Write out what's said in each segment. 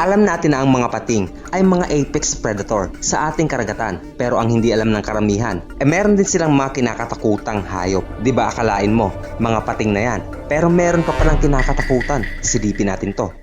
Alam natin na ang mga pating ay mga apex predator sa ating karagatan, pero ang hindi alam ng karamihan, meron din silang mga kinakatakutang hayop. Di ba akalain mo, mga pating na yan, pero meron pa palang kinakatakutan. Silipin natin to.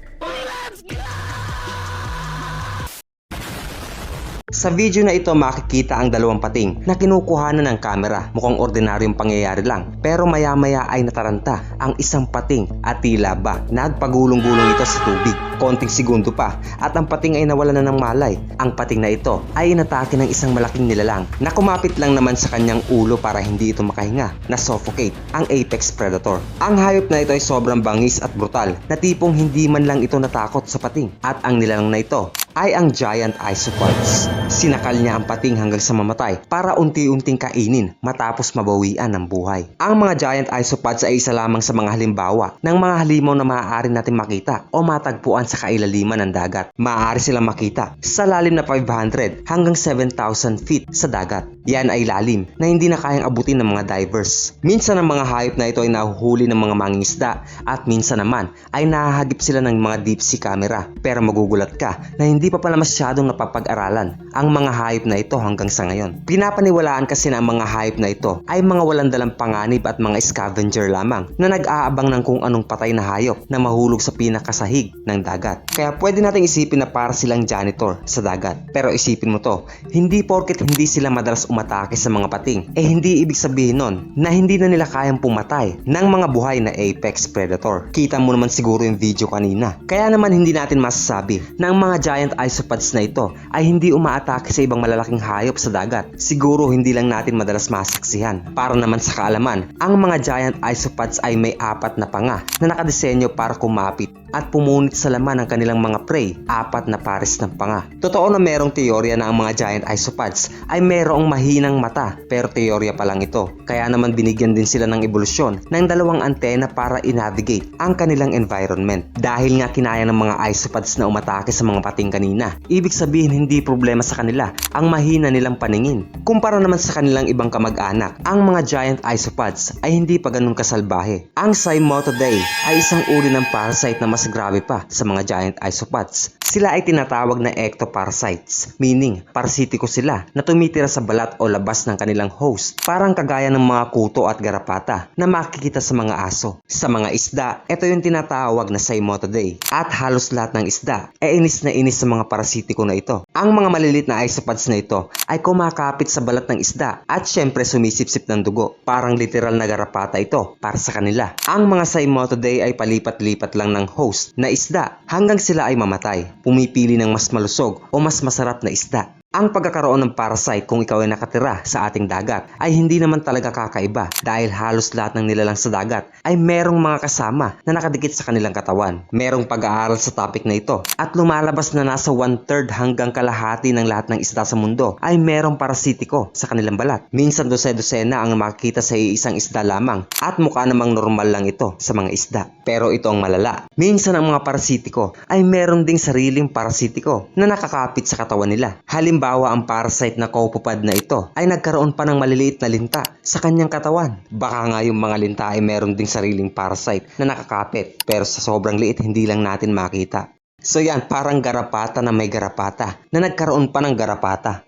Sa video na ito makikita ang dalawang pating na kinukuhanan ng kamera. Mukhang ordinaryong pangyayari lang, pero maya maya ay nataranta ang isang pating at tila ba nagpagulong-gulong ito sa tubig. Konting segundo pa at ang pating ay nawalan na ng malay. Ang pating na ito ay inatake ng isang malaking nilalang na kumapit lang naman sa kanyang ulo para hindi ito makahinga, na suffocate ang apex predator. Ang hayop na ito ay sobrang bangis at brutal na tipong hindi man lang ito natakot sa pating. At ang nilalang na ito ay ang giant isopods. Sinakal niya ang pating hanggang sa mamatay para unti-unting kainin matapos mabawian ng buhay. Ang mga giant isopods ay isa lamang sa mga halimbawa ng mga halimaw na maaari natin makita o matagpuan sa kailaliman ng dagat. Maaari silang makita sa lalim na 500 hanggang 7,000 feet sa dagat. Yan ay lalim na hindi na kayang abutin ng mga divers. Minsan ang mga hayop na ito ay nahuhuli ng mga mangingisda at minsan naman ay nahahagip sila ng mga deep sea camera. Pero magugulat ka na hindi pa pala masyadong napapag-aralan ang mga hayop na ito hanggang sa ngayon. Pinapaniwalaan kasi na ang mga hayop na ito ay mga walang dalang panganib at mga scavenger lamang na nag-aabang ng kung anong patay na hayop na mahulog sa pinakasahig ng dagat. Kaya pwede nating isipin na para silang janitor sa dagat. Pero isipin mo to, hindi porket hindi sila madalas umatake sa mga pating, hindi ibig sabihin nun na hindi na nila kayang pumatay ng mga buhay na apex predator. Kita mo naman siguro yung video kanina. Kaya naman hindi natin masasabi na ang mga giant isopods na ito ay hindi umaatake sa ibang malalaking hayop sa dagat. Siguro hindi lang natin madalas masaksihan. Para naman sa kaalaman, ang mga giant isopods ay may 4 na panga na nakadesenyo para kumapit at pumunit sa laman ng kanilang mga prey. 4 na pares ng panga. Totoo na merong teorya na ang mga giant isopods ay merong mahinang mata, pero teorya pa lang ito. Kaya naman binigyan din sila ng ebolusyon ng 2 antena para i-navigate ang kanilang environment. Dahil nga kinaya ng mga isopods na umatake sa mga pating kanina, ibig sabihin hindi problema sa kanila ang mahina nilang paningin. Kumpara naman sa kanilang ibang kamag-anak, ang mga giant isopods ay hindi pa ganun kasalbahe. Ang Cymotodea ay isang uri ng parasite na mas grabe pa sa mga giant isopods. Sila ay tinatawag na ectoparasites, meaning parasitiko sila na tumitira sa balat o labas ng kanilang host, parang kagaya ng mga kuto at garapata na makikita sa mga aso. Sa mga isda, ito yung tinatawag na Cymotodea, at halos lahat ng isda ay inis na inis sa mga parasitiko na ito. Ang mga malilit na isopods na ito ay kumakapit sa balat ng isda at syempre sumisipsip ng dugo. Parang literal na garapata ito para sa kanila. Ang mga Cymotodea ay palipat-lipat lang ng host na isda hanggang sila ay mamatay. Pumipili ng mas malusog o mas masarap na isda. Ang pagkakaroon ng parasite kung ikaw ay nakatira sa ating dagat ay hindi naman talaga kakaiba dahil halos lahat ng nilalang sa dagat ay merong mga kasama na nakadikit sa kanilang katawan. Merong pag-aaral sa topic na ito at lumalabas na nasa 1/3 hanggang kalahati ng lahat ng isda sa mundo ay merong parasitiko sa kanilang balat. Minsan dose-dosena ang makikita sa isang isda lamang at mukha namang normal lang ito sa mga isda. Pero ito ang malala. Minsan ang mga parasitiko ay meron ding sariling parasitiko na nakakapit sa katawan nila. Halimbawa, ang parasite na copepod na ito ay nagkaroon pa ng maliliit na linta sa kanyang katawan. Baka nga yung mga linta ay meron ding sariling parasite na nakakapit, pero sa sobrang liit hindi lang natin makita. So yan, parang garapata na may garapata na nagkaroon pa ng garapata.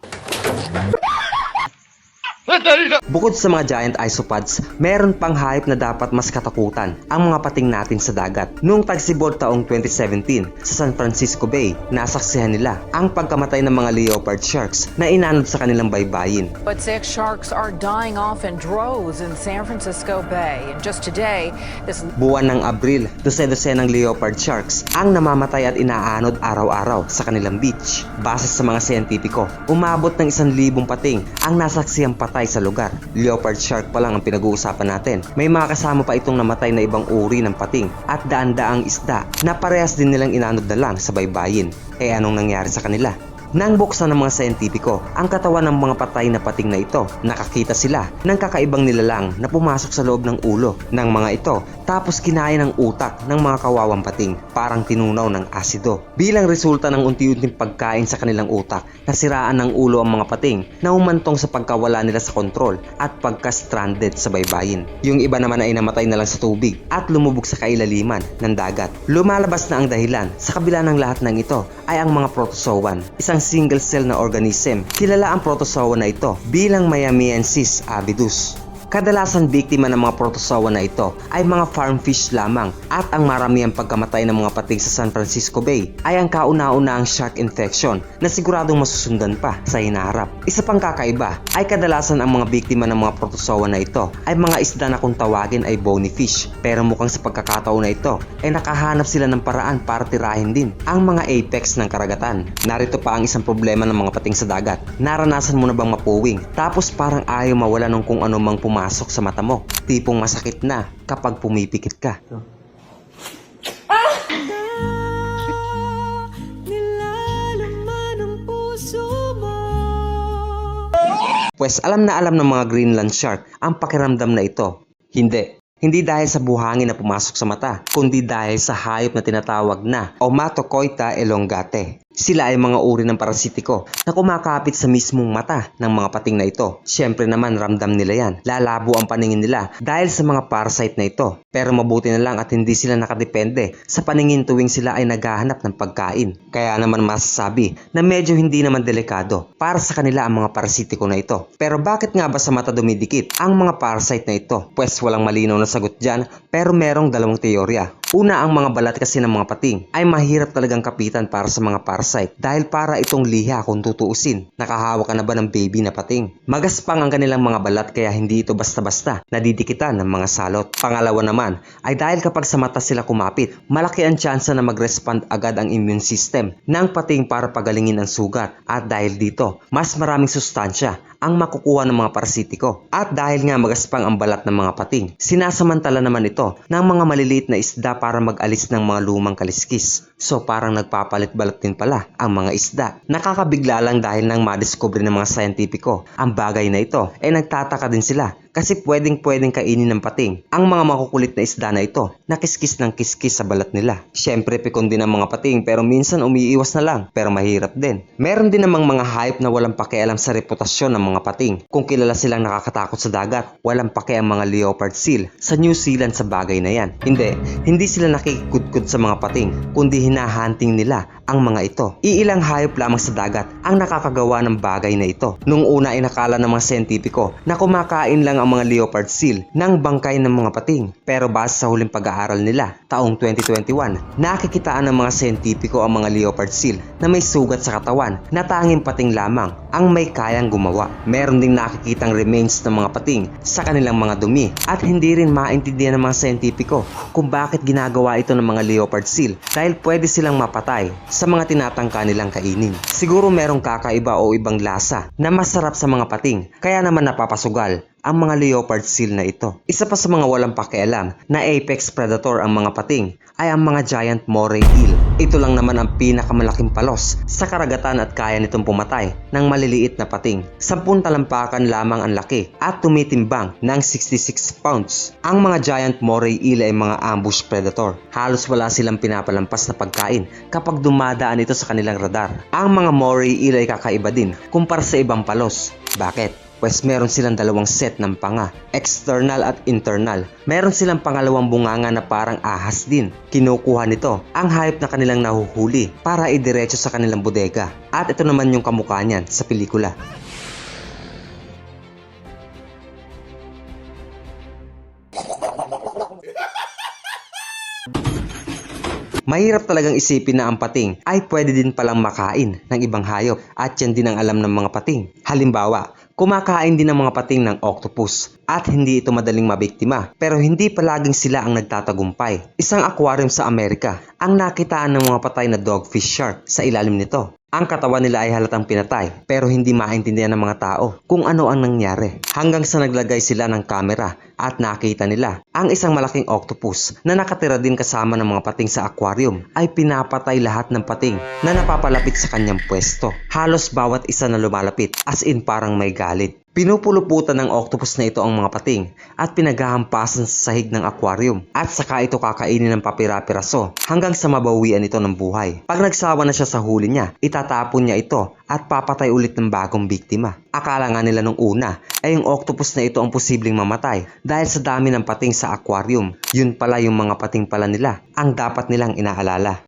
Bukod sa mga giant isopods, meron pang hayop na dapat mas katakutan ang mga pating natin sa dagat. Noong tagsibol taong 2017 sa San Francisco Bay, nasaksihan nila ang pagkamatay ng mga leopard sharks na inanod sa kanilang baybayin. But 6 sharks are dying off in droves in San Francisco Bay. And just today, this Buwan ng Abril, dose-dosenang leopard sharks ang namamatay at inaanod araw-araw sa kanilang beach. Base sa mga siyentipiko, umabot ng 1,000 pating ang nasaksiyang patay sa lugar. Leopard shark pa lang ang pinag-uusapan natin. May mga kasama pa itong namatay na ibang uri ng pating at daan-daang isda na parehas din nilang inanod na lang sa baybayin. Anong nangyari sa kanila? Nang buksan ng mga siyentipiko ang katawan ng mga patay na pating na ito, nakakita sila ng kakaibang nilalang na pumasok sa loob ng ulo ng mga ito tapos kinaya ng utak ng mga kawawang pating, parang tinunaw ng asido. Bilang resulta ng unti-unting pagkain sa kanilang utak, nasiraan ng ulo ang mga pating na humantong sa pagkawala nila sa kontrol at pagka-stranded sa baybayin. Yung iba naman ay namatay na lang sa tubig at lumubog sa kailaliman ng dagat. Lumalabas na ang dahilan sa kabila ng lahat ng ito ay ang mga protozoan, isang single cell na organism. Kilala ang protozoa na ito bilang Miamiensis avidus. Kadalasan biktima ng mga protozoa na ito ay mga farm fish lamang at ang maramihang pagkamatay ng mga pating sa San Francisco Bay ay ang kauna-unahang shark infection na siguradong masusundan pa sa hinaharap. Isa pang kakaiba ay kadalasan ang mga biktima ng mga protozoa na ito ay mga isda na kung tawagin ay bony fish, pero mukhang sa pagkakataon na ito ay nakahanap sila ng paraan para tirahin din ang mga apex ng karagatan. Narito pa ang isang problema ng mga pating sa dagat. Naranasan mo na bang mapuwing tapos parang ayaw mawala ng kung ano mang pumasok sa mata mo, tipong masakit na kapag pumipikit ka? Pues alam na alam ng mga Greenland shark ang pakiramdam na ito. Hindi dahil sa buhangin na pumasok sa mata, kundi dahil sa hayop na tinatawag na Omatocoita elongate. Sila ay mga uri ng parasitiko na kumakapit sa mismong mata ng mga pating na ito. Siyempre naman ramdam nila yan. Lalabo ang paningin nila dahil sa mga parasite na ito. Pero mabuti na lang at hindi sila nakadepende sa paningin tuwing sila ay naghahanap ng pagkain. Kaya naman masasabi na medyo hindi naman delikado para sa kanila ang mga parasitiko na ito. Pero bakit nga ba sa mata dumidikit ang mga parasite na ito? Pues walang malinaw na sagot dyan, pero merong dalawang teorya. Una, ang mga balat kasi ng mga pating ay mahirap talagang kapitan para sa mga parasite dahil para itong liha kung tutuusin. Nakahawak ka na ba ng baby na pating? Magaspang ang kanilang mga balat kaya hindi ito basta-basta nadidikitan ng mga salot. Pangalawa naman ay dahil kapag sa mata sila kumapit, malaki ang tsansa na mag-respond agad ang immune system ng pating para pagalingin ang sugat, at dahil dito, mas maraming sustansya ang makukuha ng mga parasitiko. At dahil nga magaspang ang balat ng mga pating, sinasamantala naman ito ng mga maliliit na isda para mag-alis ng mga lumang kaliskis. So parang nagpapalit-balat din pala ang mga isda. Nakakabigla lang dahil nang madiscover ng mga scientifico ang bagay na ito, nagtataka din sila kasi pwedeng kainin ng pating ang mga makukulit na isda na ito na kiskis ng kiskis sa balat nila. Syempre pikon din ang mga pating pero minsan umiiwas na lang, pero mahirap din. Meron din namang mga hayop na walang pakialam sa reputasyon ng mga pating. Kung kilala silang nakakatakot sa dagat, walang paki ang mga leopard seal sa New Zealand sa bagay na yan. Hindi sila nakikudkud sa mga pating, kundi hinahunting nila ang mga ito. Iilang hayop lamang sa dagat ang nakakagawa ng bagay na ito. Nung una ay nakala ng mga siyentipiko na kumakain lang ang mga leopard seal ng bangkay ng mga pating. Pero base sa huling pag-aaral nila taong 2021, nakikitaan ng mga siyentipiko ang mga leopard seal na may sugat sa katawan na tanging pating lamang ang may kayang gumawa. Meron ding nakikitang remains ng mga pating sa kanilang mga dumi at hindi rin maintindihan ng mga siyentipiko kung bakit ginagawa ito ng mga leopard seal dahil pwede silang mapatay sa mga tinatangka nilang kainin. Siguro merong kakaiba o ibang lasa na masarap sa mga pating, kaya naman napapasugal ang mga leopard seal na ito. Isa pa sa mga walang pakialam na apex predator ang mga pating ay ang mga giant moray eel. Ito lang naman ang pinakamalaking palos sa karagatan at kaya nitong pumatay ng maliliit na pating. 10 talampakan lamang ang laki at tumitimbang ng 66 pounds. Ang mga giant moray eel ay mga ambush predator. Halos wala silang pinapalampas na pagkain kapag dumadaan ito sa kanilang radar. Ang mga moray eel ay kakaiba din kumpara sa ibang palos. Bakit? Pues meron silang dalawang set ng panga, external at internal. Meron silang pangalawang bunganga na parang ahas din. Kinukuha nito ang hayop na kanilang nahuhuli para idiretso sa kanilang bodega. At ito naman yung kamukha niyan sa pelikula. Mahirap talagang isipin na ang pating ay pwede din palang makain ng ibang hayop, at yan din ang alam ng mga pating. Halimbawa, kumakain din ng mga pating ng octopus at hindi ito madaling mabiktima, pero hindi palaging sila ang nagtatagumpay. Isang aquarium sa Amerika ang nakitaan ng mga patay na dogfish shark sa ilalim nito. Ang katawan nila ay halatang pinatay pero hindi maintindihan ng mga tao kung ano ang nangyari. Hanggang sa naglagay sila ng kamera at nakita nila ang isang malaking octopus na nakatira din kasama ng mga pating sa aquarium ay pinapatay lahat ng pating na napapalapit sa kanyang pwesto. Halos bawat isa na lumalapit as in parang may galit. Pinupuluputan ng octopus na ito ang mga pating at pinaghahampasan sa sahig ng aquarium at saka ito kakainin ng papira-piraso hanggang sa mabawian ito ng buhay. Pag nagsawa na siya sa huli niya, itatapon niya ito at papatay ulit ng bagong biktima. Akala nga nila nung una ay yung octopus na ito ang posibleng mamatay dahil sa dami ng pating sa aquarium. Yun pala yung mga pating pala nila ang dapat nilang inaalala.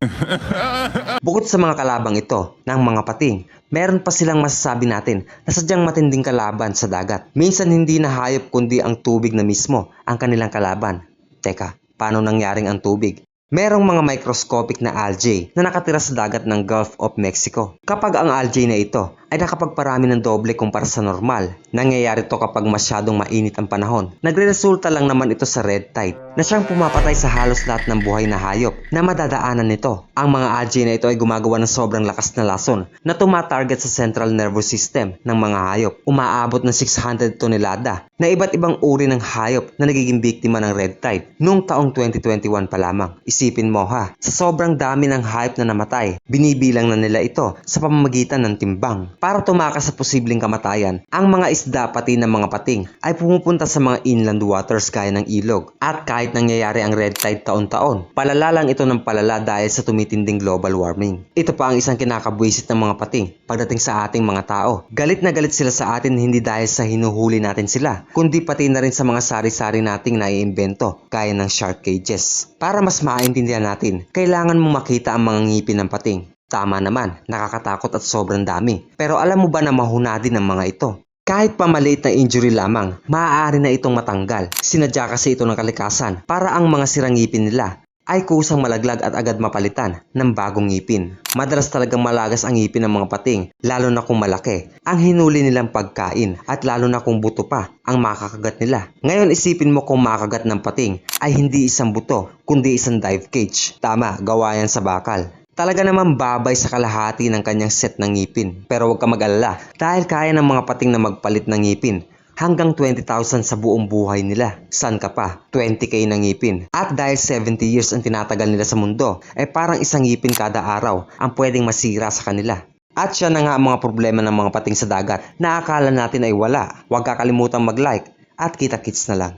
Bukod sa mga kalabang ito ng mga pating, meron pa silang masasabi natin na sadyang matinding kalaban sa dagat. Minsan hindi na hayop kundi ang tubig na mismo ang kanilang kalaban. Teka, paano nangyaring ang tubig? Merong mga microscopic na algae na nakatira sa dagat ng Gulf of Mexico. Kapag ang algae na ito ay nakapagparami ng doble kumpara sa normal, nangyayari to kapag masyadong mainit ang panahon. Nagre-resulta lang naman ito sa red tide na siyang pumapatay sa halos lahat ng buhay na hayop na madadaanan nito. Ang mga algae na ito ay gumagawa ng sobrang lakas na lason na tumatarget sa central nervous system ng mga hayop. Umaabot ng 600 tonelada na iba't ibang uri ng hayop na nagiging biktima ng red tide noong taong 2021 pa lamang. Isipin mo ha, sa sobrang dami ng hayop na namatay, binibilang na nila ito sa pamamagitan ng timbang. Para tumakas sa posibleng kamatayan, ang mga isda pati ng mga pating ay pumupunta sa mga inland waters gaya ng ilog. At kahit nangyayari ang red tide taon-taon, palala lang ito ng palala dahil sa tumitinding global warming. Ito pa ang isang kinakabwisit ng mga pating pagdating sa ating mga tao. Galit na galit sila sa atin hindi dahil sa hinuhuli natin sila, kundi pati na rin sa mga sari-sari nating naiimbento gaya ng shark cages. Para mas maintindihan natin, kailangan mong makita ang mga ngipin ng pating. Tama naman, nakakatakot at sobrang dami. Pero alam mo ba na mahunadi ng mga ito? Kahit pa maliit na injury lamang, maaari na itong matanggal. Sinadya kasi ito ng kalikasan para ang mga sirang ngipin nila ay kusang malaglag at agad mapalitan ng bagong ngipin. Madalas talagang malagas ang ngipin ng mga pating, lalo na kung malaki ang hinuli nilang pagkain at lalo na kung buto pa ang makakagat nila. Ngayon isipin mo kung makagat ng pating ay hindi isang buto kundi isang dive cage. Tama, gawa yan sa bakal. Talaga naman babay sa kalahati ng kanyang set ng ngipin. Pero huwag ka mag-alala dahil kaya ng mga pating na magpalit ng ngipin hanggang 20,000 sa buong buhay nila. San ka pa? 20k na ngipin. At dahil 70 years ang tinatagal nila sa mundo, ay parang isang ngipin kada araw ang pwedeng masira sa kanila. At siya na nga ang mga problema ng mga pating sa dagat na akala natin ay wala. Huwag kakalimutan mag-like at kita-kits na lang.